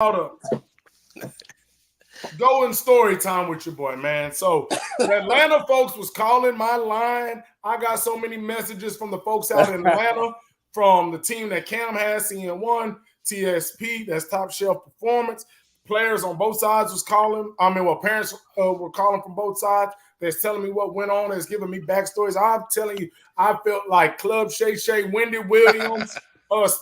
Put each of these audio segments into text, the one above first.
Go in story time with your boy, man. So the Atlanta folks was calling my line. I got so many messages from the folks out in Atlanta, from the team that Cam has, CN1, TSP, that's Top Shelf Performance. Players on both sides was calling. Parents were calling from both sides. They're telling me what went on. They're giving me backstories. I'm telling you, I felt like Club Shay Shay, Wendy Williams,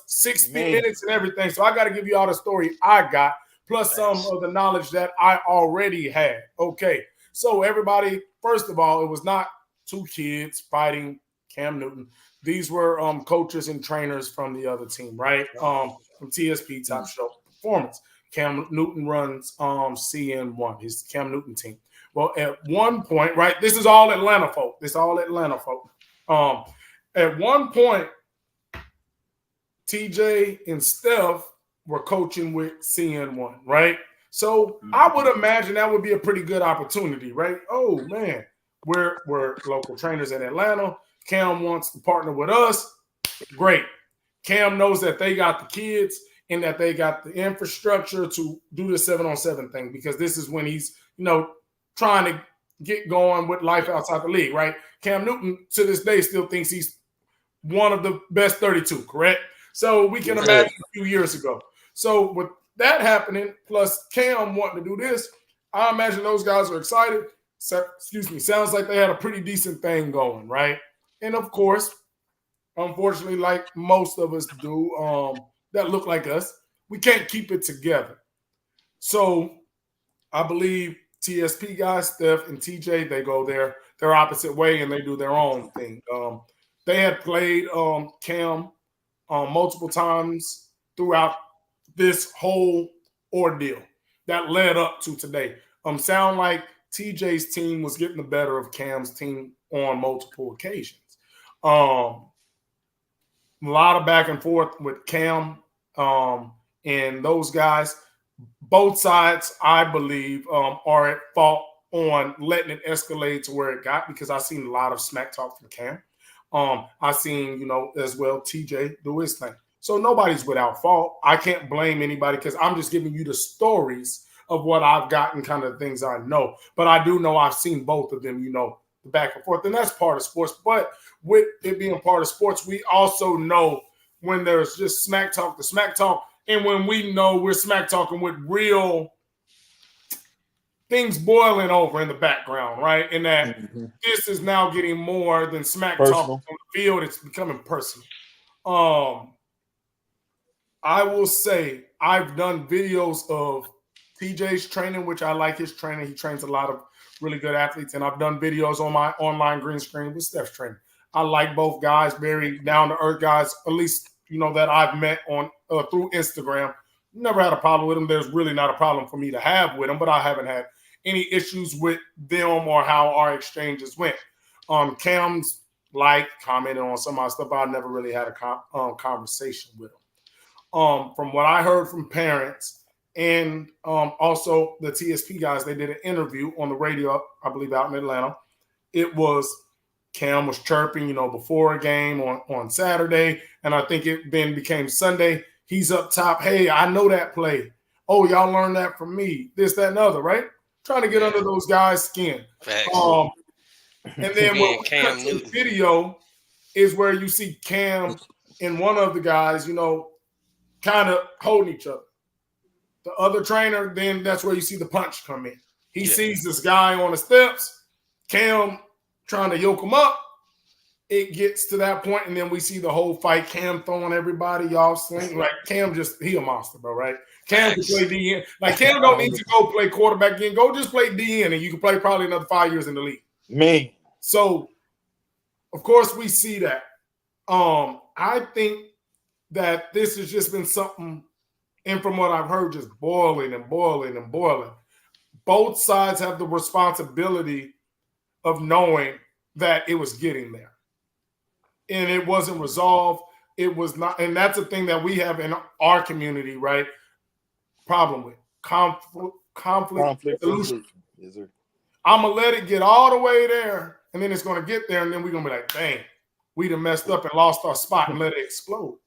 60 Minutes and everything. So I got to give you all the story I got, plus some of the knowledge that I already had. Okay, so everybody, first of all, it was not two kids fighting Cam Newton. These were coaches and trainers from the other team, right? From TSP, Top Shelf Performance. Cam Newton runs CN1, his Cam Newton team. Well, at one point, right, this is all Atlanta folk. At one point, TJ and Steph were coaching with CN1, right? So I would imagine that would be a pretty good opportunity, right? Oh, man, we're local trainers in Atlanta. Cam wants to partner with us. Great. Cam knows that they got the kids and that they got the infrastructure to do the 7-on-7 thing, because this is when he's, trying to get going with life outside the league, right? Cam Newton, to this day, still thinks he's one of the best 32, correct? So we can imagine a few years ago. So with that happening, plus Cam wanting to do this, I imagine those guys are excited. Sounds like they had a pretty decent thing going, right? And of course, unfortunately, like most of us do that look like us, we can't keep it together. So I believe TSP guys, Steph and TJ, they go their opposite way and they do their own thing. They had played Cam multiple times throughout this whole ordeal that led up to today. Sound like TJ's team was getting the better of Cam's team on multiple occasions. A lot of back and forth with Cam and those guys. Both sides, I believe, are at fault on letting it escalate to where it got, because I've seen a lot of smack talk from Cam. I've seen, as well, TJ do his thing. So nobody's without fault. I can't blame anybody, because I'm just giving you the stories of what I've gotten, kind of things I know. But I do know I've seen both of them, the back and forth. And that's part of sports. But with it being part of sports, we also know when there's just smack talk to smack talk, and when we know we're smack talking with real things boiling over in the background, right? And that this is now getting more than smack talk on the field. It's becoming personal. I will say I've done videos of TJ's training, which I like his training. He trains a lot of really good athletes. And I've done videos on my online green screen with Steph's training. I like both guys, very down-to-earth guys, at least, that I've met on through Instagram. Never had a problem with them. There's really not a problem for me to have with them, but I haven't had any issues with them or how our exchanges went. Cam's commented on some of my stuff, but I never really had a conversation with him. From what I heard from parents and also the TSP guys, they did an interview on the radio, I believe, out in Atlanta. It was Cam was chirping, before a game on Saturday, and I think it then became Sunday. He's up top. Hey, I know that play. Oh, y'all learned that from me. This, that, and other, right? Trying to get under those guys' skin. And then what Cam Newton video is where you see Cam and one of the guys, kind of holding each other. The other trainer, then that's where you see the punch come in. He sees this guy on the steps. Cam trying to yoke him up. It gets to that point, and then we see the whole fight. Cam throwing everybody off swing. Like, Cam he a monster, bro, right? Cam can play DN. Like, Cam don't need to go play quarterback again. Go just play DN, and you can play probably another 5 years in the league. Man. So, of course, we see that. I think that this has just been something, and from what I've heard, just boiling and boiling and boiling. Both sides have the responsibility of knowing that it was getting there. And it wasn't resolved. It was not, and that's a thing that we have in our community, right? Problem with conflict solution. Yes, sir. I'm gonna let it get all the way there, and then it's gonna get there, and then we're gonna be like, dang, we done messed up and lost our spot and let it explode.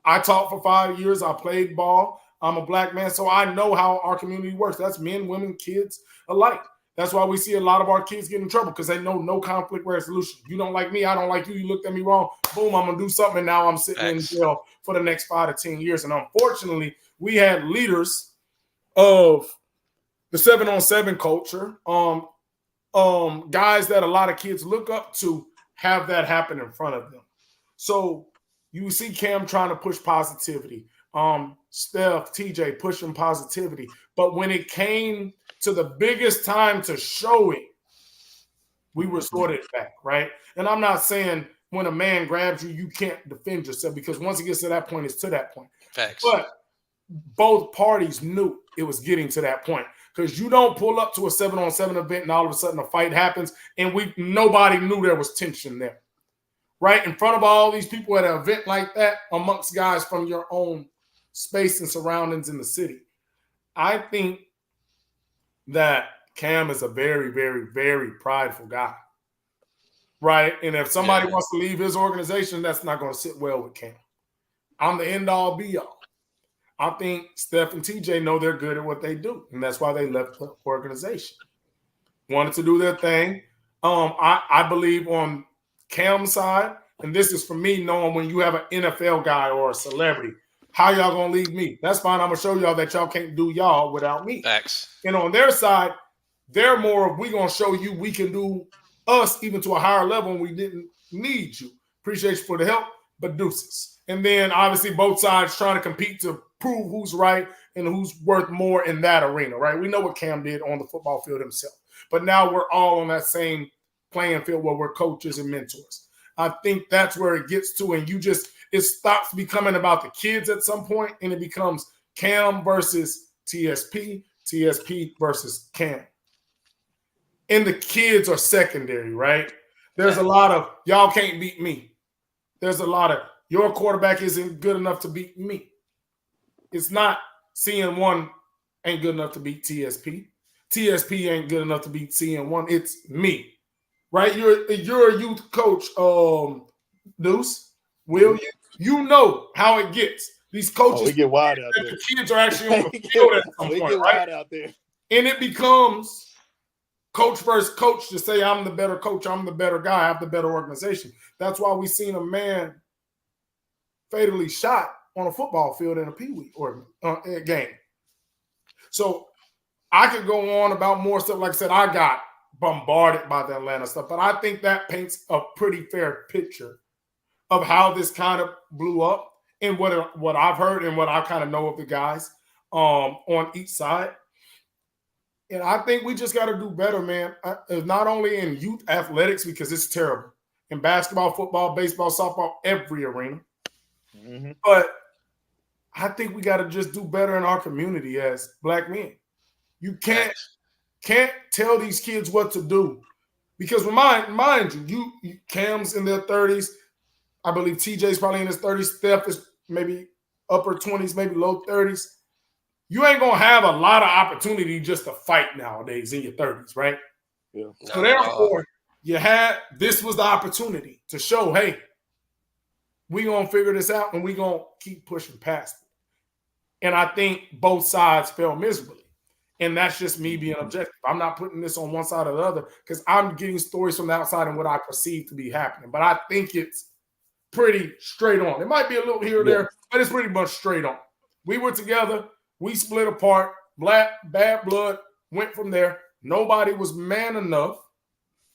I taught for 5 years. I played ball. I'm a black man, so I know how our community works. That's men, women, kids alike. That's why we see a lot of our kids get in trouble because they know no conflict resolution. You don't like me, I don't like you. You looked at me wrong. Boom, I'm gonna do something, and now I'm sitting in jail for the next 5 to 10 years. And unfortunately, we had leaders of the 7-on-7 culture, guys that a lot of kids look up to, have that happen in front of them. So you see Cam trying to push positivity. Steph, TJ pushing positivity. But when it came to the biggest time to show it, we resorted back, right? And I'm not saying when a man grabs you, you can't defend yourself, because once it gets to that point, it's to that point. Facts. But both parties knew it was getting to that point, because you don't pull up to a 7-on-7 event and all of a sudden a fight happens and nobody knew there was tension there, right? In front of all these people at an event like that, amongst guys from your own space and surroundings in the city. I think that Cam is a very, very, very prideful guy, right? And if somebody wants to leave his organization, that's not going to sit well with Cam. I'm the end-all, be-all. I think Steph and TJ know they're good at what they do, and that's why they left the organization. Wanted to do their thing. I believe on Cam's side, and this is for me knowing when you have an NFL guy or a celebrity, how y'all going to leave me? That's fine. I'm going to show y'all that y'all can't do y'all without me. Facts. And on their side, they're more of, we going to show you we can do us even to a higher level when we didn't need you. Appreciate you for the help, but deuces. And then obviously both sides trying to compete to prove who's right and who's worth more in that arena, right? We know what Cam did on the football field himself. But now we're all on that same playing field where we're coaches and mentors. I think that's where it gets to, and it stops becoming about the kids at some point, and it becomes Cam versus TSP, TSP versus Cam. And the kids are secondary, right? There's a lot of, y'all can't beat me. There's a lot of, your quarterback isn't good enough to beat me. It's not CN1 ain't good enough to beat TSP. TSP ain't good enough to beat CN1. It's me, right? You're a youth coach, Deuce. Will you know how it gets? These coaches, we get wild out there. The kids are actually on the field at some point, get right? wild out there. And it becomes coach versus coach to say, I'm the better coach, I'm the better guy, I have the better organization. That's why we seen a man fatally shot on a football field in a Pee-wee or game. So I could go on about more stuff. Like I said, I got bombarded by the Atlanta stuff, but I think that paints a pretty fair picture of how this kind of blew up and what I've heard and what I kind of know of the guys on each side. And I think we just got to do better, man. Not only in youth athletics, because it's terrible. In basketball, football, baseball, softball, every arena. Mm-hmm. But I think we got to just do better in our community as black men. You can't tell these kids what to do. Because mind you, Cam's in their 30s. I believe TJ's probably in his 30s. Steph is maybe upper 20s, maybe low 30s. You ain't going to have a lot of opportunity just to fight nowadays in your 30s, right? Yeah. So therefore, this was the opportunity to show, hey, we're going to figure this out and we're going to keep pushing past it. And I think both sides fell miserably. And that's just me being objective. I'm not putting this on one side or the other because I'm getting stories from the outside and what I perceive to be happening. But I think it's pretty straight on. It might be a little here or there, but it's pretty much straight on. We were together. We split apart. Bad blood went from there. Nobody was man enough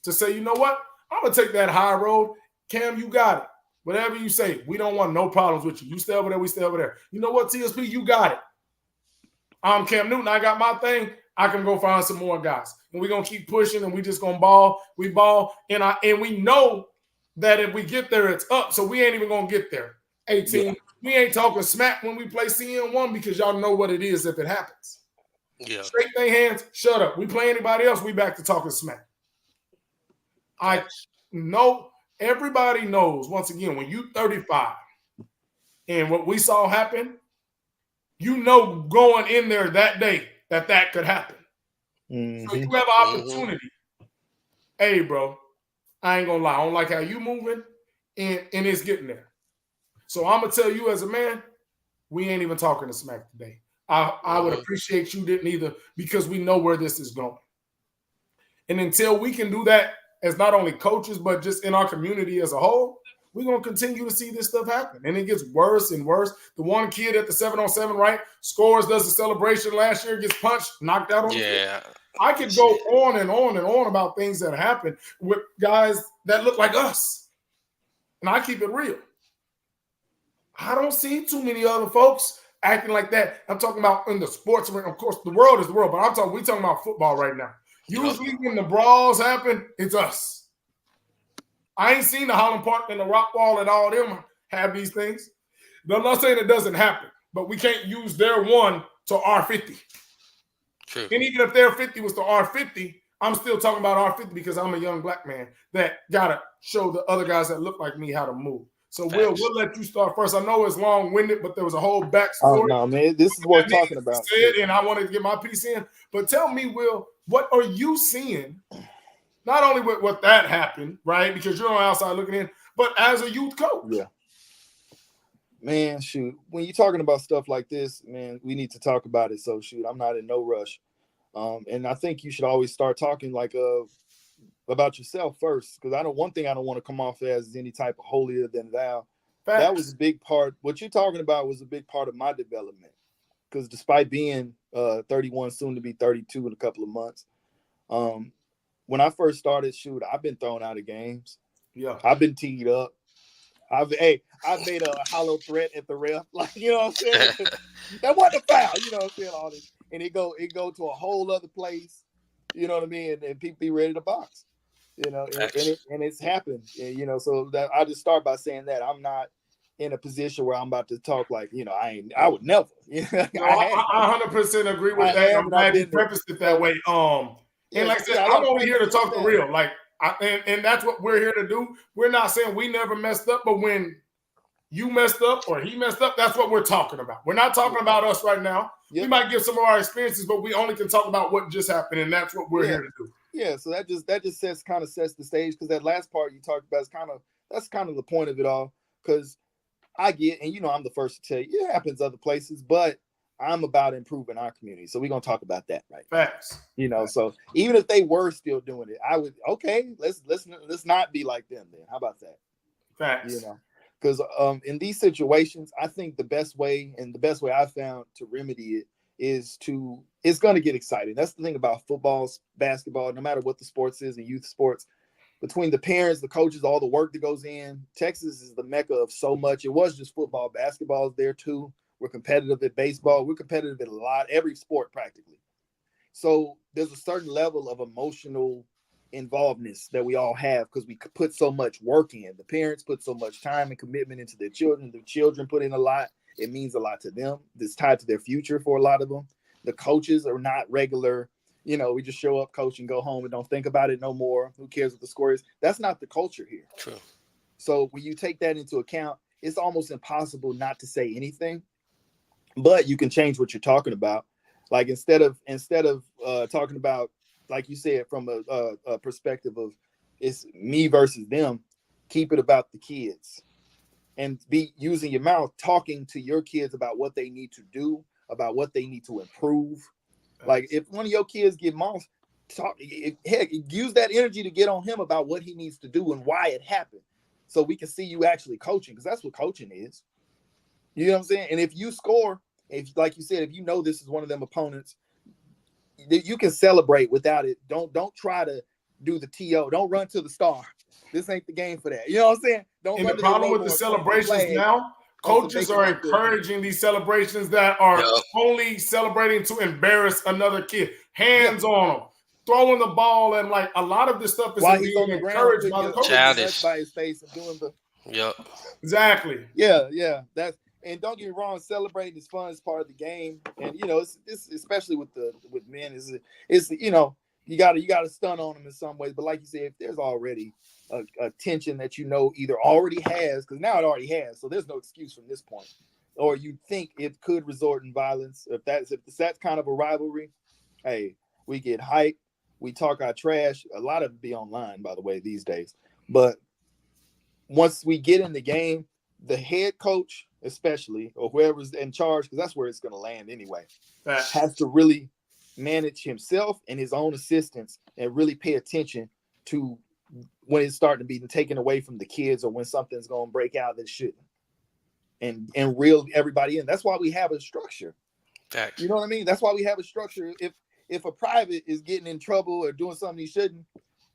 to say, you know what? I'm going to take that high road. Cam, you got it. Whatever you say, we don't want no problems with you. You stay over there, we stay over there. You know what, TSP? You got it. I'm Cam Newton. I got my thing. I can go find some more guys. And we're going to keep pushing, and we just going to ball. We ball. And we know that if we get there, it's up. So we ain't even going to get there. 18. Yeah. We ain't talking smack when we play CN1 because y'all know what it is if it happens. Yeah. Shake their hands. Shut up. We play anybody else, we back to talking smack. I know everybody knows, once again, when you 35 and what we saw happen, you know going in there that day that could happen. Mm-hmm. So you have an opportunity. Mm-hmm. Hey, bro, I ain't going to lie. I don't like how you moving, and it's getting there. So I'm going to tell you as a man, we ain't even talking to smack today. I would appreciate you didn't either, because we know where this is going. And until we can do that as not only coaches, but just in our community as a whole, we're going to continue to see this stuff happen. And it gets worse and worse. The one kid at the 7-on-7, right, scores, does the celebration last year, gets punched, knocked out on the field. I could go on and on and on about things that happen with guys that look like us. And I keep it real. I don't see too many other folks acting like that. I'm talking about in the sports ring. Of course, the world is the world, but we're talking about football right now. Usually when the brawls happen, it's us. I ain't seen the Holland Park and the Rock Wall and all them have these things. I'm not saying it doesn't happen, but we can't use their one to R50. True. And even if their 50 was to R50, I'm still talking about R50 because I'm a young black man that got to show the other guys that look like me how to move. So, Will, we'll let you start first. I know it's long-winded, but there was a whole backstory. Oh, no, man. This is worth talking about. And I wanted to get my piece in. But tell me, Will, what are you seeing, not only with what that happened, right, because you're on the outside looking in, but as a youth coach? Yeah. Man, shoot. When you're talking about stuff like this, man, we need to talk about it. So, shoot, I'm not in no rush. And I think you should always start talking about yourself first, because one thing I don't want to come off as any type of holier than thou. Facts. That was a big part. What you're talking about was a big part of my development, because despite being 31, soon to be 32 in a couple of months, when I first started, shoot, I've been thrown out of games. Yeah, I've been teed up. I've made a hollow threat at the ref, like, you know what I'm saying? That wasn't a foul, you know what I'm saying? All this, and it go to a whole other place, you know what I mean? And people be ready to box, you know, and it's happened, and, you know. So that I just start by saying that I'm not in a position where I'm about to talk like, you know, I would never. You know, no, I 100% agree with that. I'm glad you prefaced it that way. And like I said, I'm only here to talk the real. Like, and that's what we're here to do. We're not saying we never messed up, but when you messed up or he messed up, that's what we're talking about. We're not talking about us right now. Yep. We might give some of our experiences, but we only can talk about what just happened, and that's what we're here to do. Yeah, so that just sets the stage, because that last part you talked about that's kind of the point of it all. Because I get, and you know, I'm the first to tell you, it happens other places, but I'm about improving our community. So we're gonna talk about that, right? Facts. You know, so even if they were still doing it, I would let's not be like them then. How about that? Facts. You know, because in these situations, I think the best way I found to remedy it is it's gonna get exciting. That's the thing about football, basketball, no matter what the sports is, and youth sports. Between the parents, the coaches, all the work that goes in, Texas is the mecca of so much. It was just football. Basketball is there too. We're competitive at baseball. We're competitive at every sport practically. So there's a certain level of emotional involvedness that we all have, because we put so much work in. The parents put so much time and commitment into their children. The children put in a lot. It means a lot to them. It's tied to their future for a lot of them. The coaches are not regular. You know, we just show up, coach, and go home and don't think about it no more. Who cares what the score is? That's not the culture here. True. So when you take that into account, it's almost impossible not to say anything. But you can change what you're talking about. Like instead of talking about, like you said, from a perspective of it's me versus them, keep it about the kids, and be using your mouth, talking to your kids about what they need to do, about what they need to improve. Like if one of your kids get mossed, use that energy to get on him about what he needs to do and why it happened, so we can see you actually coaching, because that's what coaching is. You know what I'm saying? And if you score, like you said, if you know this is one of them opponents, you can celebrate without it. Don't try to do the TO. Don't run to the star. This ain't the game for that. You know what I'm saying? And the problem with the celebrations now, coaches are encouraging these celebrations that are only celebrating to embarrass another kid. Hands on them, throwing the ball, and like a lot of this stuff is being encouraged by the coaches. Childish. By his face and doing the. Yep. Exactly. Yeah. And don't get me wrong, celebrating is fun. It's part of the game, and you know, it's especially with men, is you know, you got to stun on them in some ways. But like you said, if there's already a tension that you know either already has, because now it already has, so there's no excuse from this point, or you think it could resort in violence. If that's kind of a rivalry, hey, we get hyped, we talk our trash. A lot of it be online, by the way, these days. But once we get in the game, the head coach especially, or whoever's in charge, because that's where it's going to land anyway, Facts. has to really manage himself and his own assistants and really pay attention to when it's starting to be taken away from the kids or when something's going to break out that shouldn't, and reel everybody in. That's why we have a structure. Facts. You know what I mean? That's why we have a structure. If a private is getting in trouble or doing something he shouldn't,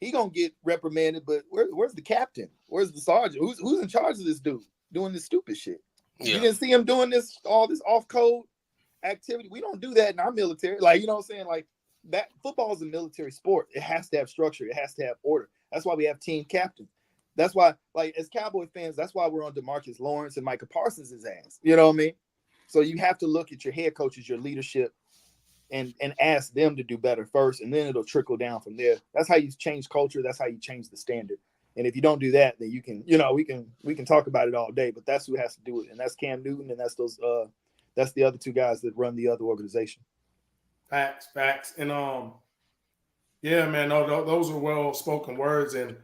he gonna get reprimanded. But where's the captain? Where's the sergeant? Who's in charge of this dude doing this stupid shit? Yeah. You didn't see him doing all this off code activity. We don't do that in our military. Like, you know what I'm saying? Like, that football is a military sport. It has to have structure. It has to have order. That's why we have team captains. That's why, like, as Cowboy fans, that's why we're on DeMarcus Lawrence and Micah Parsons' ass. You know what I mean? So you have to look at your head coaches, your leadership, and ask them to do better first, and then it'll trickle down from there. That's how you change culture. That's how you change the standard. And if you don't do that, then you can, we can talk about it all day, but that's who has to do it. And that's Cam Newton, and that's the other two guys that run the other organization. Facts. And yeah, man, those are well-spoken words. And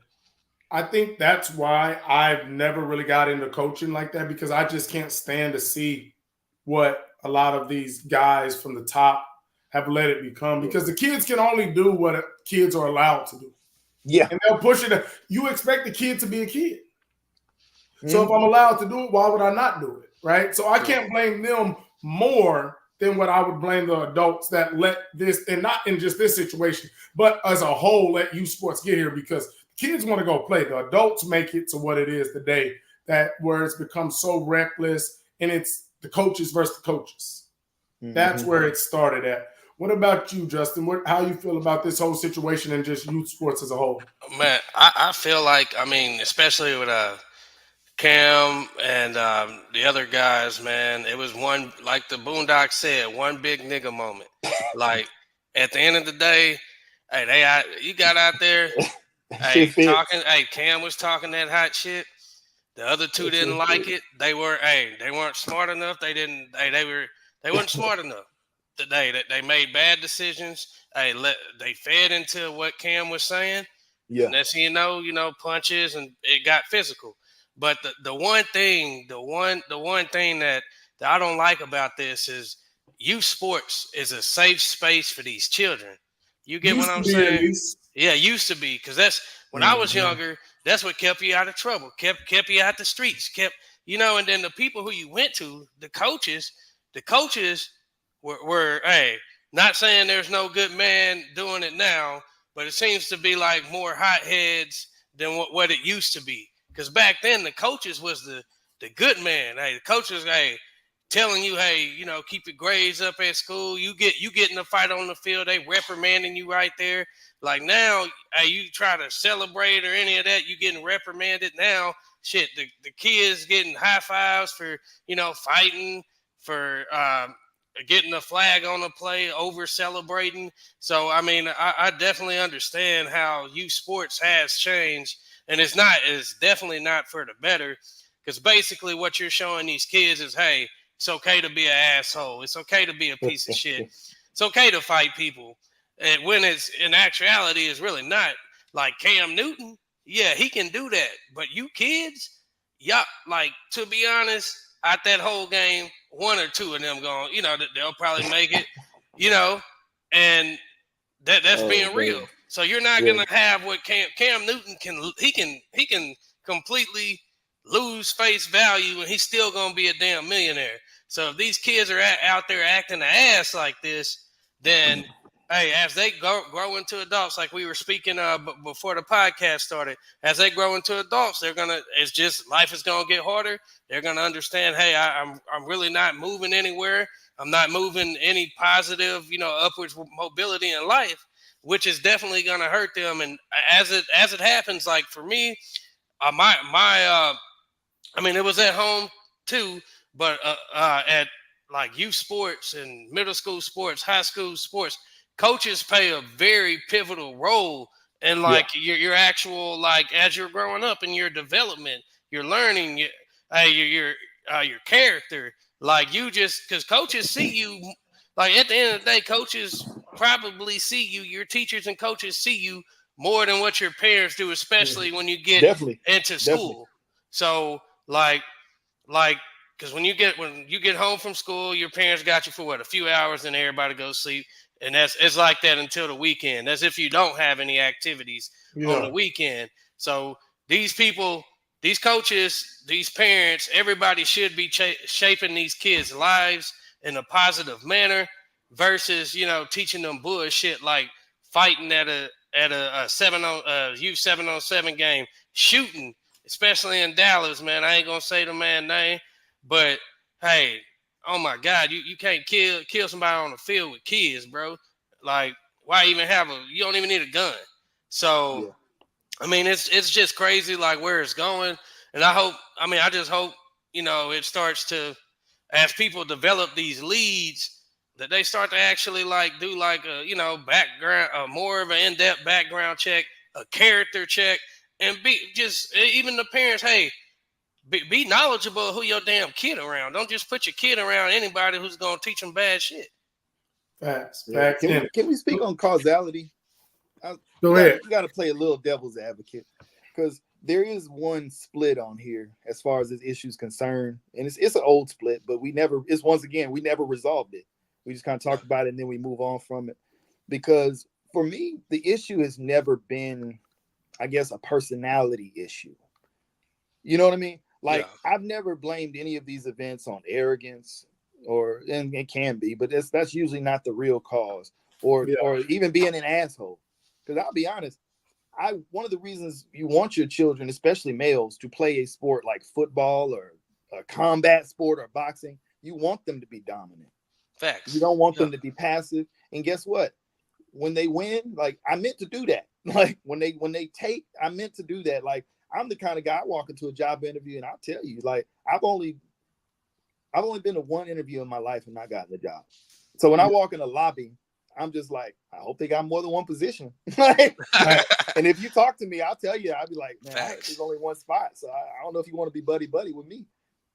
I think that's why I've never really got into coaching like that, because I just can't stand to see what a lot of these guys from the top have let it become, because the kids can only do what kids are allowed to do. Yeah. And they'll push it. You expect the kid to be a kid. So if I'm allowed to do it, why would I not do it? Right? So I can't blame them more than what I would blame the adults that let this, and not in just this situation, but as a whole, let youth sports get here, because kids want to go play. The adults make it to what it is today, that where it's become so reckless, and it's the coaches versus the coaches. That's where it started at. What about you, Justin? How you feel about this whole situation and just youth sports as a whole? Man, I feel like, especially with Cam and the other guys, man, it was one, like the Boondock said, one big nigga moment. Like, at the end of the day, hey, you got out there, Cam was talking that hot shit. The other two didn't like it. They weren't smart enough. They weren't smart enough. They made bad decisions. They fed into what Cam was saying. Yeah. And that's, punches, and it got physical. But the one thing that I don't like about this is youth sports is a safe space for these children. You get what I'm saying? Yeah, used to be, because that's when I was younger. That's what kept you out of trouble. Kept you out the streets. And then the people who you went to, the coaches were not saying there's no good man doing it now, but it seems to be like more hotheads than what it used to be. Because back then the coaches was the good man. The coaches telling you, keep your grades up at school. You get in a fight on the field, they reprimanding you right there. Like now, you try to celebrate or any of that, you getting reprimanded now. Shit, the kids getting high fives for fighting, for getting a flag on a play, over celebrating. So I definitely understand how youth sports has changed, and it's definitely not for the better, because basically what you're showing these kids is, hey, it's okay to be an asshole. It's okay to be a piece of shit. It's okay to fight people. And when it's in actuality, it's really not. Like Cam Newton, yeah, he can do that. But you kids, to be honest, out that whole game, one or two of them going, they'll probably make it, and that's being real. So you're not gonna have what Cam Newton can completely lose face value, and he's still gonna be a damn millionaire. So if these kids are out there acting an ass like this, then as they grow into adults, like we were speaking before the podcast started, as they grow into adults, life is gonna get harder. They're gonna understand, hey, I'm really not moving anywhere. I'm not moving any positive, upwards mobility in life, which is definitely gonna hurt them. And as it happens, like for me, it was at home too, but at like youth sports and middle school sports, high school sports, coaches play a very pivotal role in your actual, like, as you're growing up in your development, you're learning your character. Like, because coaches see you, like at the end of the day, coaches probably see you. Your teachers and coaches see you more than what your parents do, especially when you get into school. So like because when you get home from school, your parents got you for what, a few hours, and everybody goes sleep, and it's like that until the weekend, as if you don't have any activities on the weekend. So these people, these coaches, these parents, everybody should be shaping these kids' lives in a positive manner versus, teaching them bullshit like fighting at a youth 7-on-7 game, shooting, especially in Dallas, man. I ain't gonna say the man's name, but hey, oh my God, you can't kill somebody on the field with kids, bro. Like, why even you don't even need a gun. So I mean, it's just crazy, like where it's going. And I just hope, it starts to, as people develop these leads, that they start to actually like do like a, background, more of an in-depth background check, a character check, and be just even the parents, hey, be knowledgeable of who your damn kid around. Don't just put your kid around anybody who's gonna teach them bad shit. Facts. Can we speak on causality? Go ahead. You got to play a little devil's advocate, because there is one split on here as far as this issue is concerned, and it's an old split, but we never resolved it. We just kind of talked about it and then we move on from it. Because for me, the issue has never been, I guess, a personality issue. You know what I mean? Like, I've never blamed any of these events on arrogance, and it can be, but that's usually not the real cause, or even being an asshole. Because I'll be honest, one of the reasons you want your children, especially males, to play a sport like football or a combat sport or boxing, you want them to be dominant. Facts. You don't want them to be passive. And guess what? When they win, like, I meant to do that. Like, when they take, I meant to do that. Like, I'm the kind of guy, I walk into a job interview and I'll tell you, like, I've only been to one interview in my life and not gotten the job. So when I walk in the lobby, I'm just like, I hope they got more than one position. And if you talk to me, I'll tell you, I'll be like, man, there's only one spot. So I don't know if you want to be buddy with me.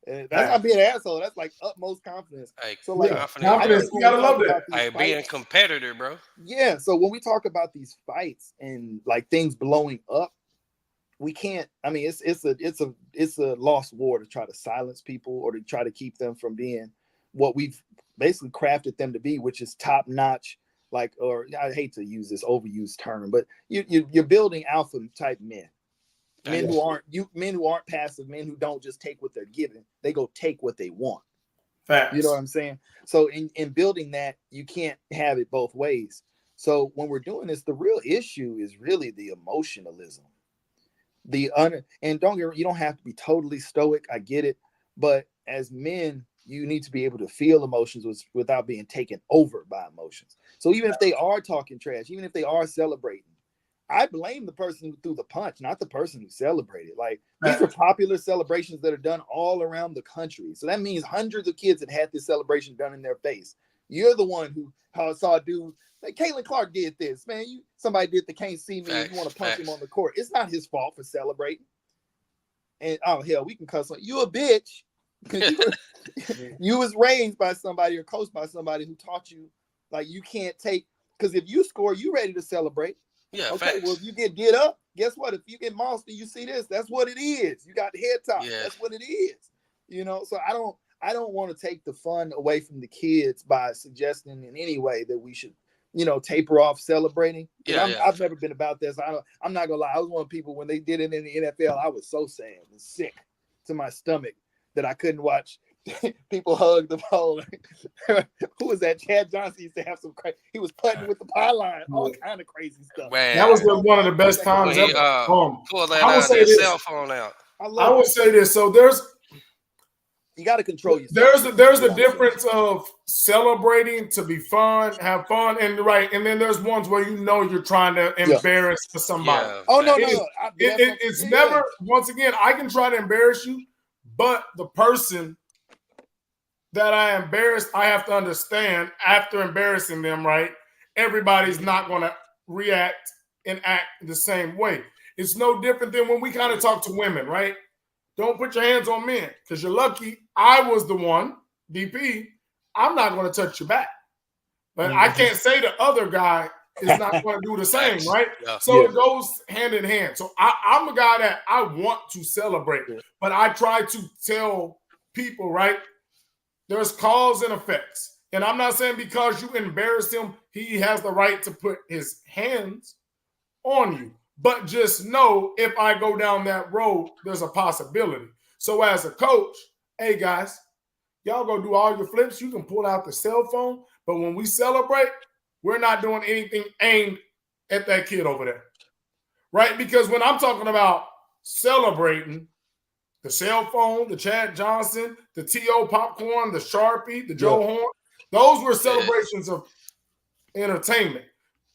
And that's not being an asshole. That's like utmost confidence. Hey, so like confidence, you gotta love that. Hey, being a competitor, bro. Yeah. So when we talk about these fights and like things blowing up, we can't. I mean, it's a lost war to try to silence people or to try to keep them from being what we've basically crafted them to be, which is top notch. Like, or I hate to use this overused term, but you're building alpha type men. Men who aren't passive, men who don't just take what they're given, they go take what they want. Facts. You know what I'm saying? So in building that, you can't have it both ways. So when we're doing this, the real issue is really the emotionalism. And you don't have to be totally stoic. I get it, but as men, you need to be able to feel emotions without being taken over by emotions. So even if they are talking trash, even if they are celebrating, I blame the person who threw the punch, not the person who celebrated. Like, these are popular celebrations that are done all around the country. So that means hundreds of kids have had this celebration done in their face. You're the one who saw a dude, like Caitlin Clark did this, man. Somebody did the can't see me, and you want to punch him on the court. It's not his fault for celebrating. And oh hell, we can cuss on you a bitch. You was raised by somebody or coached by somebody who taught you, like, you can't take, because if you score, you ready to celebrate. Yeah, okay, facts. well, if you get up, guess what? If you get mossed and you see this, that's what it is. You got the head top. Yeah. That's what it is. So I don't want to take the fun away from the kids by suggesting in any way that we should, taper off celebrating. I've never been about this. I'm not gonna lie. I was one of the people when they did it in the NFL. I was so sad and sick to my stomach that I couldn't watch people hug the ball. Who was that? Chad Johnson used to have some crazy. He was putting with the pylon, all kind of crazy stuff. Man. That was one of the best times ever. Pull that cell phone out. I will say this. So you got to control yourself. There's a difference of celebrating to be fun, have fun, and then there's ones where you're trying to embarrass somebody. Yeah. Oh no. It's never. Once again, I can try to embarrass you, but the person that I embarrassed, I have to understand after embarrassing them, right? Everybody's not going to react and act the same way. It's no different than when we kind of talk to women, right? Don't put your hands on men because you're lucky I was the one, DP. I'm not going to touch your back. But I can't say the other guy is not going to do the same, right? Yeah. So it goes hand in hand. So I'm a guy that I want to celebrate, but I try to tell people, right? There's cause and effects. And I'm not saying because you embarrass him, he has the right to put his hands on you. But just know if I go down that road, there's a possibility. So as a coach, hey guys, y'all go do all your flips. You can pull out the cell phone. But when we celebrate, we're not doing anything aimed at that kid over there. Right? Because when I'm talking about celebrating, the cell phone, the Chad Johnson, the T.O. popcorn, the Sharpie, the Joe Horn, those were celebrations of entertainment.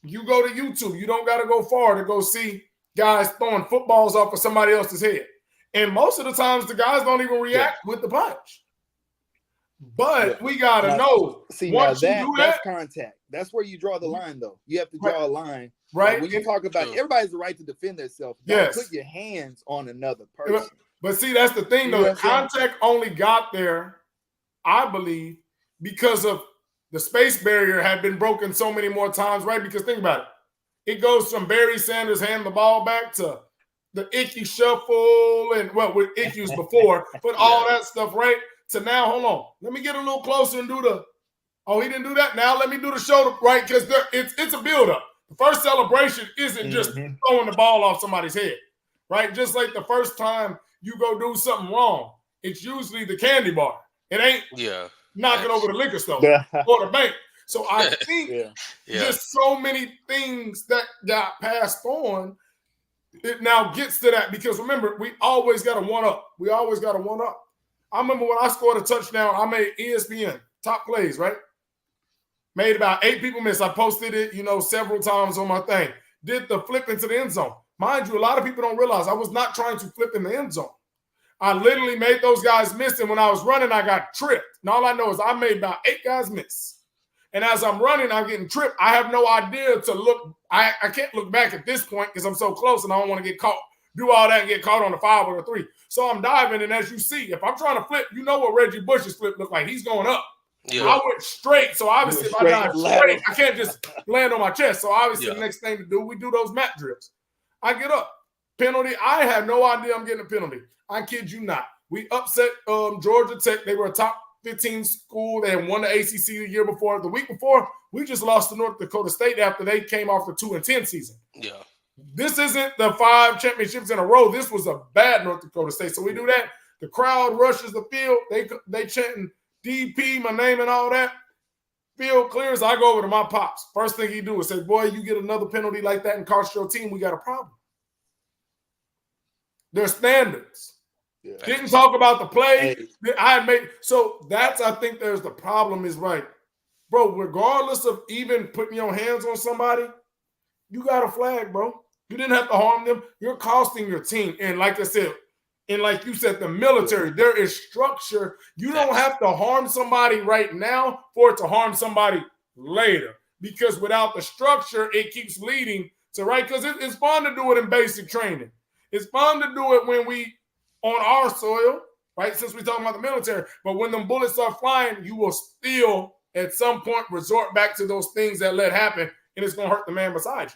You go to YouTube, you don't got to go far to go see guys throwing footballs off of somebody else's head. And most of the times, the guys don't even react with the punch. But we got to know. See, now that's contact. That's where you draw the line, though. You have to draw a line. Right. When you talk about everybody's the right to defend themselves. Don't put your hands on another person. But see, that's the thing, though. The contact only got there, I believe, because of the space barrier had been broken so many more times, right? Because think about it. It goes from Barry Sanders handing the ball back to the Icky shuffle and, well, with Icky's before, but all that stuff, right? To now, hold on. Let me get a little closer and do the, oh, he didn't do that. Now let me do the shoulder, right? Because it's a buildup. The first celebration isn't just throwing the ball off somebody's head, right? Just like the first time you go do something wrong, it's usually the candy bar. It ain't knocking over the liquor store or the bank. So I think just so many things that got passed on, it now gets to that because remember, we always got to one up. We always got to one up. I remember when I scored a touchdown, I made ESPN top plays, right? Made about 8 people miss. I posted it, several times on my thing. Did the flip into the end zone. Mind you, a lot of people don't realize I was not trying to flip in the end zone. I literally made those guys miss, and when I was running, I got tripped. And all I know is I made about 8 guys miss. And as I'm running, I'm getting tripped. I have no idea to look. I can't look back at this point because I'm so close and I don't want to get caught, do all that and get caught on the 5 or the 3. So I'm diving, and as you see, if I'm trying to flip, you know what Reggie Bush's flip looked like. He's going up. Yeah. I went straight. So obviously if I dive straight, I can't just land on my chest. So obviously the next thing to do, we do those mat drills. I get up. Penalty. I had no idea I'm getting a penalty. I kid you not. We upset Georgia Tech. They were a top 15 school. They had won the ACC the year before. The week before, we just lost to North Dakota State after they came off the 2-10 season. Yeah. This isn't the 5 championships in a row. This was a bad North Dakota State. So we do that. The crowd rushes the field. They chanting DP, my name and all that. Field clears. I go over to my pops. First thing he do is say, boy, you get another penalty like that and cost your team, we got a problem. There's standards. Yeah. Didn't talk about the play. Hey. So that's, I think there's the problem is right. Bro, regardless of even putting your hands on somebody, you got a flag, bro. You didn't have to harm them. You're costing your team. And like I said, and like you said, the military, there is structure. You don't have to harm somebody right now for it to harm somebody later. Because without the structure, it keeps leading to, right? Because it's fun to do it in basic training. It's fun to do it when we on our soil, right? Since we're talking about the military. But when them bullets are flying, you will still at some point resort back to those things that let happen, and it's going to hurt the man beside you.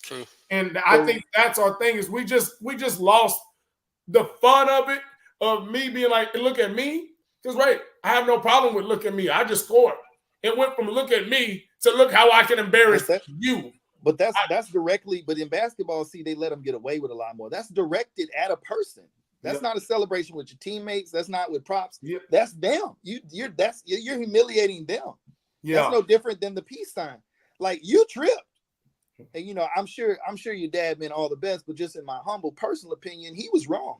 True. And I think that's our thing is we just lost the fun of it, of me being like, look at me. Because, right, I have no problem with look at me. I just scored. It went from look at me to look how I can embarrass you. But that's directly, but in basketball, see, they let them get away with a lot more. That's directed at a person. That's not a celebration with your teammates. That's not with props. Yep. That's them. You're humiliating them. Yeah. That's no different than the peace sign. Like you tripped. And I'm sure your dad meant all the best, but just in my humble personal opinion, he was wrong.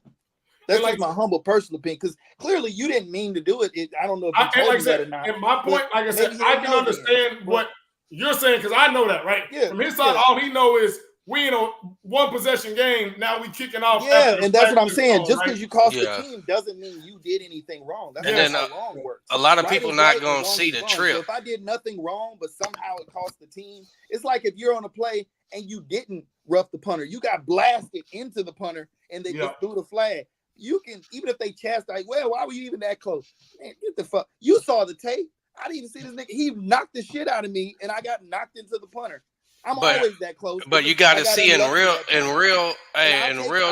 That's like my humble personal opinion, because clearly you didn't mean to do it. I don't know if you told me that or not. And my point, like I said, I can understand what you're saying because I know that, right? Yeah, from his side, all he know is we in a 1-possession game. Now we kicking off. Yeah, and that's what I'm saying. Just because you cost the team doesn't mean you did anything wrong. That's not how wrong works. A lot of people not going to see the trip. So if I did nothing wrong, but somehow it cost the team, it's like if you're on a play and you didn't rough the punter, you got blasted into the punter, and they just threw the flag. You can, even if they chastise, well, why were you even that close? Man, get the fuck. You saw the tape. I didn't even see this nigga. He knocked the shit out of me, and I got knocked into the punter. I'm always that close. But you got to see in real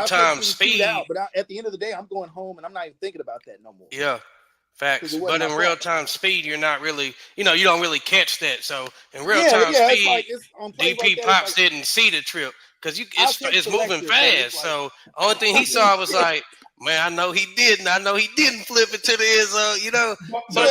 time speed. But at the end of the day, I'm going home, and I'm not even thinking about that no more. Yeah. Facts. it wasn't But my in fault. real time speed, you're not really, you don't really catch that. So in real Yeah, time yeah, it's speed, like it's on plays like DP that. It's Pops like, didn't see the trip because I'll take it's moving selective, but it's fast. like, So only thing he saw was like, man, I know he didn't. I know he didn't flip it to the end zone. So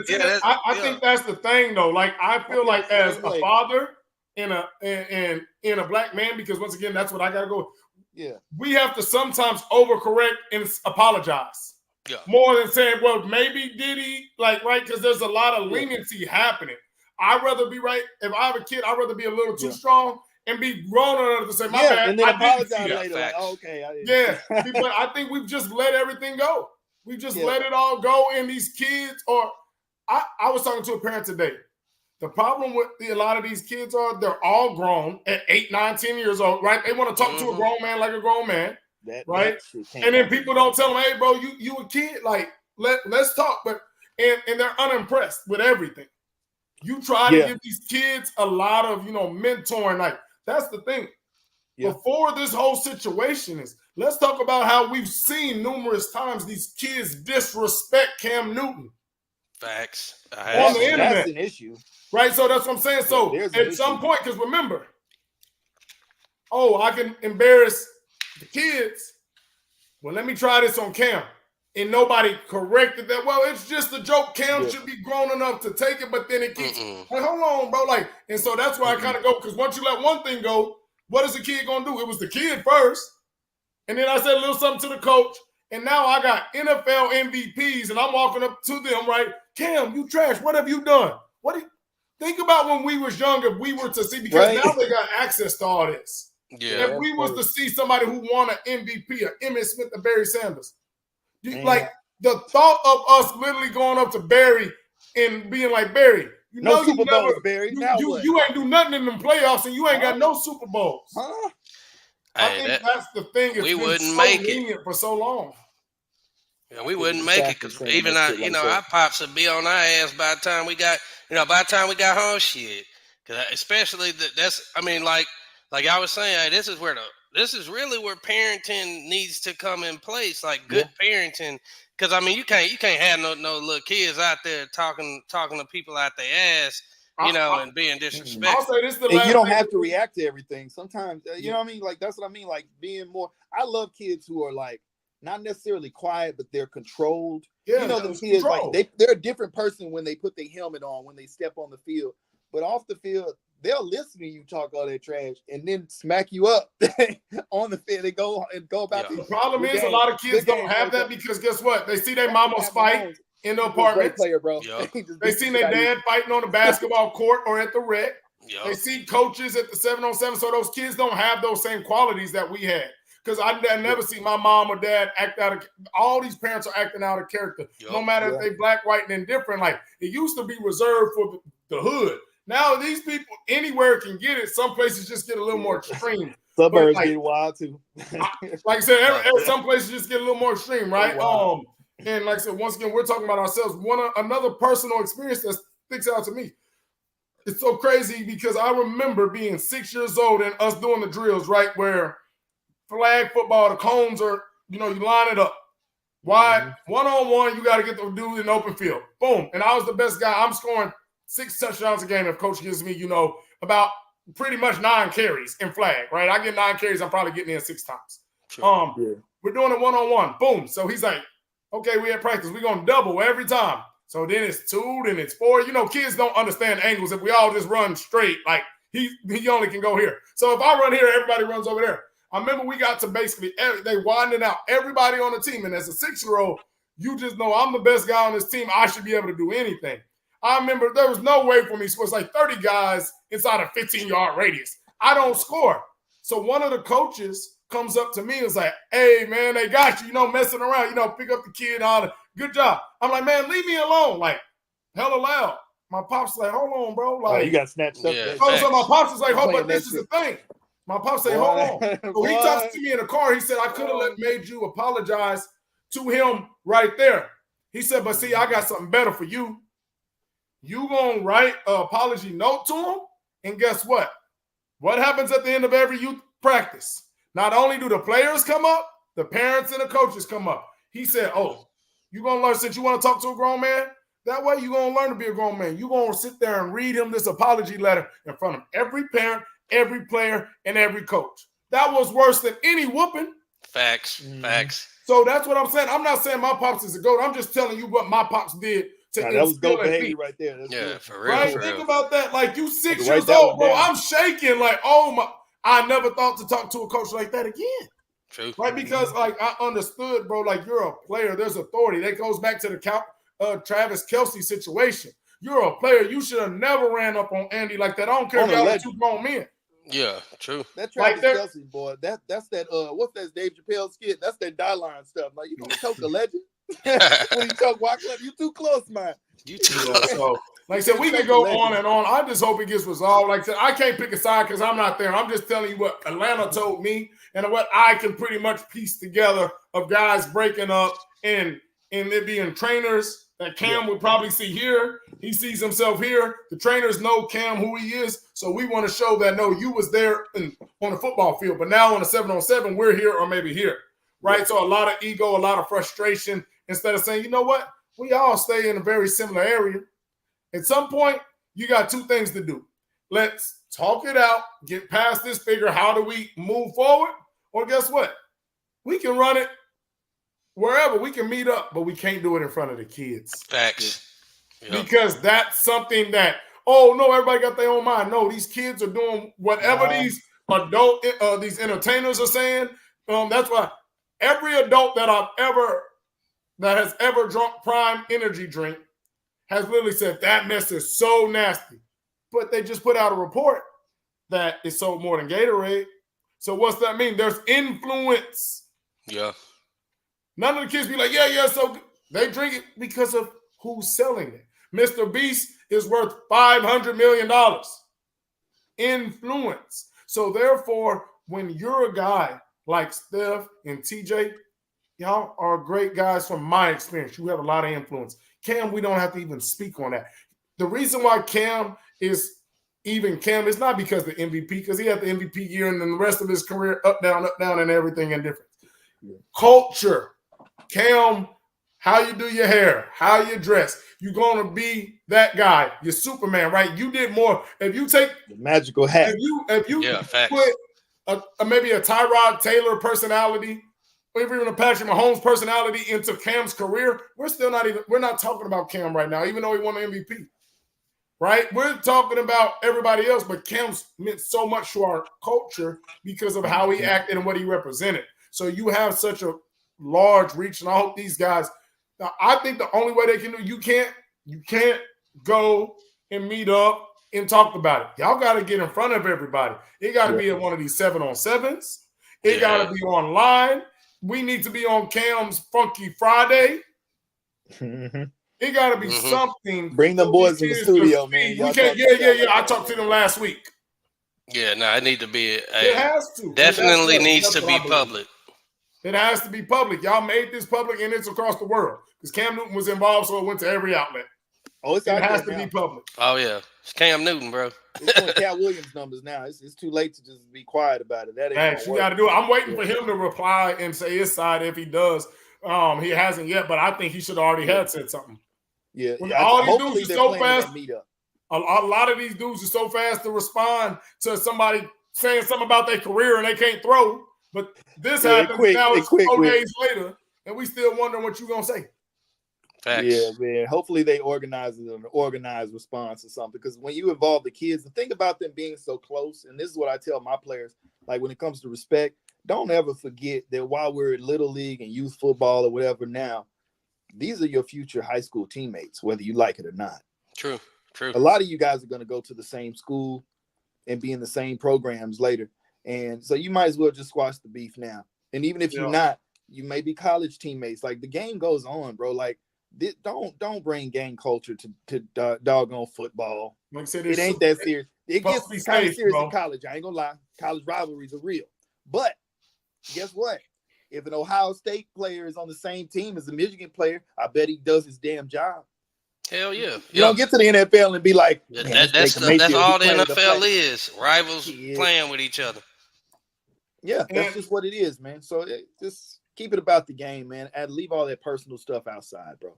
Yeah. I think that's the thing though. Like I feel like the as same a way. father and a black man, because once again, that's what I gotta go. Yeah. We have to sometimes overcorrect and apologize. Yeah. More than saying, well, maybe did he, like, right? Because there's a lot of leniency happening. I'd rather be right. If I have a kid, I'd rather be a little too strong and be grown enough to say, my bad. And then I didn't see apologize that. later. Like, oh, okay. But I think we've just let everything go. We just let it all go. And these kids I was talking to a parent today. The problem with a lot of these kids they're all grown at 8, 9, 10 years old, right? They want to talk to a grown man like a grown man, right? And then people don't tell them, hey, bro, you a kid. Like, let's talk. But and they're unimpressed with everything. You try to give these kids a lot of, mentoring. Like, that's the thing. Yeah. Before this whole situation let's talk about how we've seen numerous times these kids disrespect Cam Newton. Facts. On the internet. That's an issue. Right, so that's what I'm saying. So at some point, because remember, I can embarrass the kids. Well, let me try this on Cam. And nobody corrected that. Well, it's just a joke. Cam should be grown enough to take it, but then it gets, like, hold on, bro. Like, and so that's why I kind of go, because once you let one thing go, what is the kid going to do? It was the kid first. And then I said a little something to the coach. And now I got NFL MVPs, and I'm walking up to them, right? Cam, you trash. What have you done? Think about when we was young, if we were to see, because now they got access to all this. Yeah. If we was to see somebody who won an MVP, or Emmitt Smith or Barry Sanders, like the thought of us literally going up to Barry and being like, Barry, Super Bowls, Barry. You ain't do nothing in them playoffs, and you ain't got no Super Bowls. I think that's the thing. It's we been wouldn't so make lenient for so long. Yeah, we wouldn't make it because even our pops would be on our ass by the time we got, home. Shit, because especially like I was saying, this is really where parenting needs to come in place, like good parenting. Because you can't have no little kids out there talking to people out their ass, and being disrespectful. I'll say this: and you don't have to react to everything. Sometimes, you know what I mean. Like that's what I mean. Like being more. I love kids who are like. Not necessarily quiet, but they're controlled. Yeah, the kids like they're a different person when they put their helmet on, when they step on the field. But off the field, they'll listen to you talk all that trash and then smack you up on the field. They go about the problem is a lot of kids don't have that because guess what? They see their mamas fight in the apartments. Player, bro. They see their dad fighting on the basketball court or at the rec. They see coaches at the 7-on-7. So those kids don't have those same qualities that we had. Because I never see my mom or dad act out of. All these parents are acting out of character, no matter if they black, white, and indifferent. Like it used to be reserved for the hood. Now these people anywhere can get it. Some places just get a little more extreme. Suburbs get wild too. Like I said, some places just get a little more extreme, right? And like I said, once again, we're talking about ourselves. Another personal experience that sticks out to me. It's so crazy because I remember being 6 years old and us doing the drills, right, where flag football, the cones are, you line it up. Wide, one-on-one, you got to get the dude in the open field. Boom. And I was the best guy. I'm scoring 6 touchdowns a game if coach gives me, about pretty much 9 carries in flag, right? I get 9 carries, I'm probably getting in 6 times. Sure. We're doing it one-on-one. Boom. So he's like, okay, we at practice. We're going to double every time. So then it's 2, then it's 4. Kids don't understand angles. If we all just run straight, like he only can go here. So if I run here, everybody runs over there. I remember we got to basically, they widened out everybody on the team. And as a 6-year-old, you just know I'm the best guy on this team. I should be able to do anything. I remember there was no way for me. So it's like 30 guys inside a 15-yard radius. I don't score. So one of the coaches comes up to me and is like, hey, man, they got you, messing around, pick up the kid, good job. I'm like, man, leave me alone. Like, hella loud. My pop's like, hold on, bro. Like, you got snatched up. Yeah, so my pop's is like, but this is the thing. My pop said, hold on. So he talks to me in the car. He said, I could have made you apologize to him right there. He said, but see, I got something better for you. You going to write an apology note to him? And guess what? What happens at the end of every youth practice? Not only do the players come up, the parents and the coaches come up. He said, You're going to learn since you want to talk to a grown man. That way you're going to learn to be a grown man. You're going to sit there and read him this apology letter in front of every parent, every player, and every coach. That was worse than any whooping. Facts. So that's what I'm saying. I'm not saying my pops is a goat. I'm just telling you what my pops did to that was goat behavior right there. That's good. For real. Right? For Think real. about that. Like, you 6 years old, bro. I'm shaking. Like, oh my. I never thought to talk to a coach like that again. True. Right? Because, like, I understood, bro, like, you're a player. There's authority. That goes back to the Travis Kelce situation. You're a player. You should have never ran up on Andy like that. I don't care if y'all were two grown men. Yeah, true. That Travis Kelce, boy, that's that what's that Dave Chappelle skit? That's that die-line stuff. Like, you gonna choke a legend? When you choke Wycliffe, you too close, man. You too close. So, like I said, we can go on and on. I just hope it gets resolved. Like I said, I can't pick a side because I'm not there. I'm just telling you what Atlanta told me and what I can pretty much piece together of guys breaking up and it being trainers that Cam would probably see here. He sees himself here. The trainers know Cam who he is. So we want to show that, no, you was there on the football field. But now on the 7-on-7, we're here or maybe here. Right? So a lot of ego, a lot of frustration. Instead of saying, you know what? We all stay in a very similar area. At some point, you got two things to do. Let's talk it out, get past this, figure how do we move forward? Or guess what? We can run it wherever. We can meet up, but we can't do it in front of the kids. Facts. Yep. Because that's something that, oh, no, everybody got their own mind. No, these kids are doing whatever these entertainers are saying. That's why every adult that has ever drunk Prime energy drink has literally said that mess is so nasty. But they just put out a report that it sold more than Gatorade. So what's that mean? There's influence. Yeah. None of the kids be like, yeah, so they drink it because of who's selling it. Mr. Beast is worth $500 million. Influence. So therefore, when you're a guy like Steph and TJ, y'all are great guys from my experience. You have a lot of influence. Cam, we don't have to even speak on that. The reason why Cam is not because the MVP, because he had the MVP year and then the rest of his career up, down, and everything and different. Yeah. Culture. Cam, how you do your hair, how you dress. You're going to be that guy. You're Superman, right? You did more. If you take the magical hat. If you put maybe a Tyrod Taylor personality, or even a Patrick Mahomes personality into Cam's career, we're not talking about Cam right now, even though he won the MVP. Right? We're talking about everybody else, but Cam's meant so much to our culture because of how he acted and what he represented. So you have such a large reach, and I hope these guys. Now, I think the only way they can do you can't go and meet up and talk about it. Y'all got to get in front of everybody. It got to be at one of these 7-on-7s. It got to be online. We need to be on Cam's Funky Friday. Mm-hmm. It got to be something. Bring them boys in the studio, man. We can't. Yeah. I talked to them last week. Yeah, no, it need to be. It has to. Definitely needs to be public. It has to be public. Y'all made this public, and it's across the world. Because Cam Newton was involved, so it went to every outlet. Oh, it has to be public. Oh, yeah. It's Cam Newton, bro. It's on Cat Williams numbers now. It's too late to just be quiet about it. That ain't you got to do it. I'm waiting for him to reply and say his side if he does. He hasn't yet, but I think he should have already had said something. Yeah. All these dudes are so fast. A lot of these dudes are so fast to respond to somebody saying something about their career and they can't throw. But this happens now. It's 4 days later, and we still wondering what you're gonna say. Facts. Yeah, man. Hopefully they organize an organized response or something. Because when you involve the kids, the thing about them being so close, and this is what I tell my players, like when it comes to respect, don't ever forget that while we're at Little League and youth football or whatever now, these are your future high school teammates, whether you like it or not. True. A lot of you guys are going to go to the same school and be in the same programs later. And so you might as well just squash the beef now. And even if you're not, you may be college teammates. Like the game goes on, bro. Like don't bring gang culture to doggone football. Like I said, it ain't that serious. It gets kind of serious in college. I ain't gonna lie. College rivalries are real. But guess what? If an Ohio State player is on the same team as a Michigan player, I bet he does his damn job. Hell yeah. You don't get to the NFL and be like, that's all the NFL is. Rivals playing with each other. Yeah, that's just what it is, man. So just keep it about the game, man. And leave all that personal stuff outside, bro.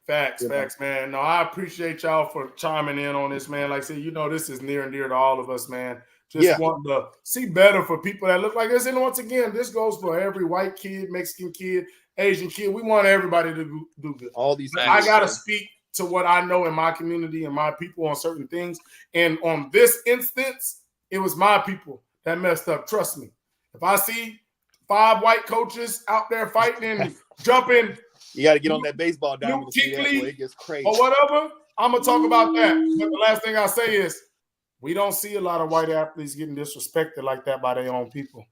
Facts, man. No, I appreciate y'all for chiming in on this, man. Like I said, this is near and dear to all of us, man. Just wanting to see better for people that look like this. And once again, this goes for every white kid, Mexican kid, Asian kid. We want everybody to do good. All these things, I got to speak to what I know in my community and my people on certain things. And on this instance, it was my people that messed up. Trust me. If I see 5 white coaches out there fighting and jumping, you got to get on that baseball diamond to see that, boy. It gets crazy. Or whatever, I'm going to talk about that. But the last thing I say is, we don't see a lot of white athletes getting disrespected like that by their own people.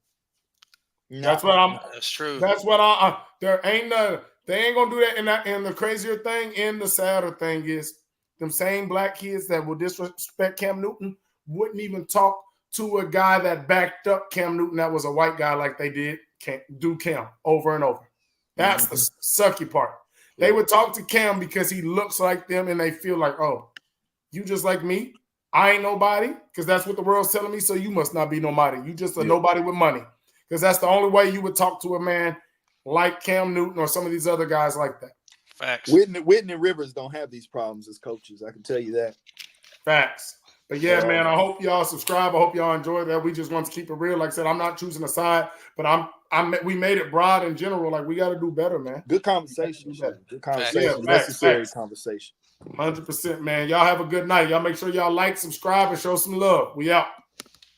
No. That's true. That's what there ain't none. They ain't gonna do that. And the crazier thing and the sadder thing is, them same black kids that will disrespect Cam Newton wouldn't even talk to a guy that backed up Cam Newton that was a white guy like they did Cam over and over. That's the sucky part. They would talk to Cam because he looks like them and they feel like, oh, you just like me? I ain't nobody, because that's what the world's telling me, so you must not be nobody. You just a nobody with money, because that's the only way you would talk to a man like Cam Newton or some of these other guys like that. Facts. Whitney and Rivers don't have these problems as coaches. I can tell you that. Facts. But yeah, man, I hope y'all subscribe. I hope y'all enjoy that. We just want to keep it real. Like I said, I'm not choosing a side, but we made it broad in general. Like, we got to do better, man. Good conversation. Good conversation. Necessary conversation. 100%, man. Y'all have a good night. Y'all make sure y'all like, subscribe, and show some love. We out.